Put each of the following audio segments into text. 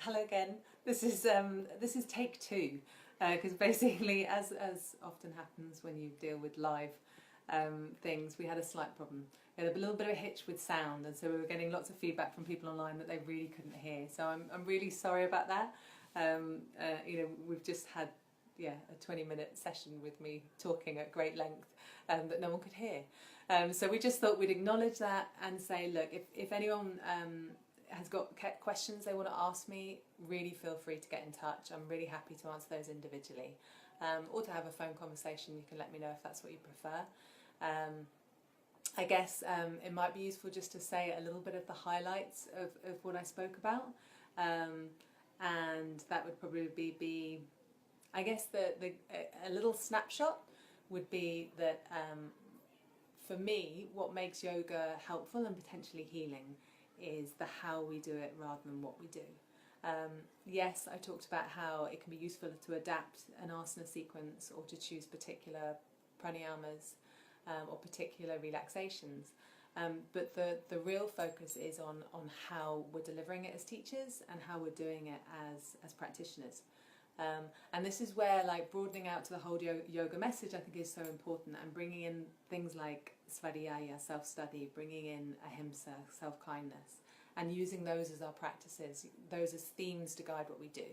Hello again. This is take two, because basically, as often happens when you deal with live things, we had a slight problem. We had a little bit of a hitch with sound, and so we were getting lots of feedback from people online that they really couldn't hear. So I'm really sorry about that. We've just had a 20-minute session with me talking at great length that no one could hear. So we just thought we'd acknowledge that and say, look, if anyone has got questions they want to ask me, really feel free to get in touch. I'm really happy to answer those individually, or to have a phone conversation. You can let me know if that's what you prefer. I guess it might be useful just to say a little bit of the highlights of what I spoke about, and that would probably be I guess a little snapshot would be that for me, what makes yoga helpful and potentially healing is the how we do it rather than what we do. Yes, I talked about how it can be useful to adapt an asana sequence or to choose particular pranayamas or particular relaxations, but the real focus is on how we're delivering it as teachers and how we're doing it as practitioners. And this is where, like, broadening out to the whole yoga message, I think, is so important, and bringing in things like svadhyaya, self-study, bringing in ahimsa, self-kindness, and using those as our practices, those as themes to guide what we do.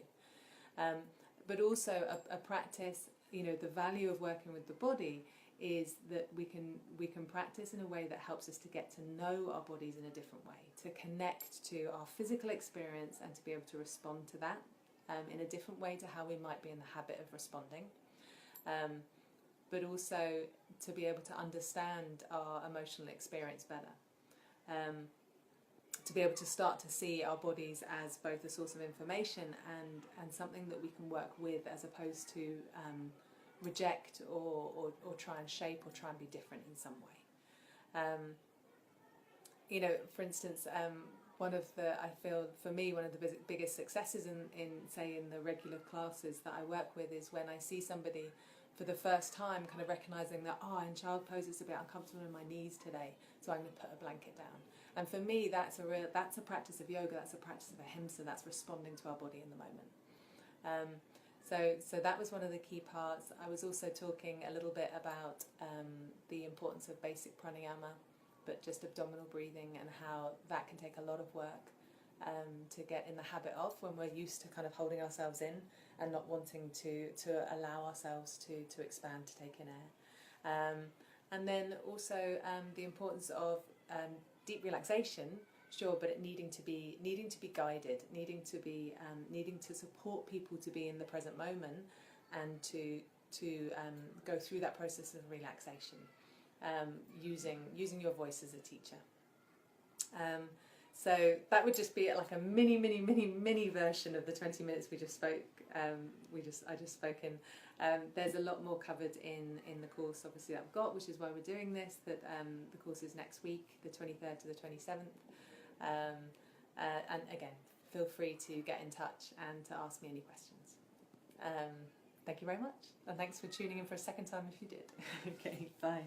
But also a practice, the value of working with the body is that we can practice in a way that helps us to get to know our bodies in a different way, to connect to our physical experience and to be able to respond to that in a different way to how we might be in the habit of responding, but also to be able to understand our emotional experience better, to be able to start to see our bodies as both a source of information and something that we can work with, as opposed to reject or try and shape or try and be different in some way. For instance, I feel for me one of the biggest successes in the regular classes that I work with is when I see somebody for the first time kind of recognizing that, in child pose it's a bit uncomfortable in my knees today, so I'm going to put a blanket down. And for me, that's a practice of yoga, that's a practice of ahimsa, that's responding to our body in the moment. So that was one of the key parts. I was also talking a little bit about the importance of basic pranayama, but just abdominal breathing, and how that can take a lot of work to get in the habit of, when we're used to kind of holding ourselves in and not wanting to allow ourselves to expand, to take in air. And then also the importance of deep relaxation, sure, but it needing to be guided, needing to support people to be in the present moment and to go through that process of relaxation. Using your voice as a teacher. So that would just be like a mini version of the 20 minutes we just spoke. I just spoke in. There's a lot more covered in the course, obviously, that I've got, which is why we're doing this. That the course is next week, the 23rd to the 27th. And again, feel free to get in touch and to ask me any questions. Thank you very much, and thanks for tuning in for a second time if you did. Okay, bye.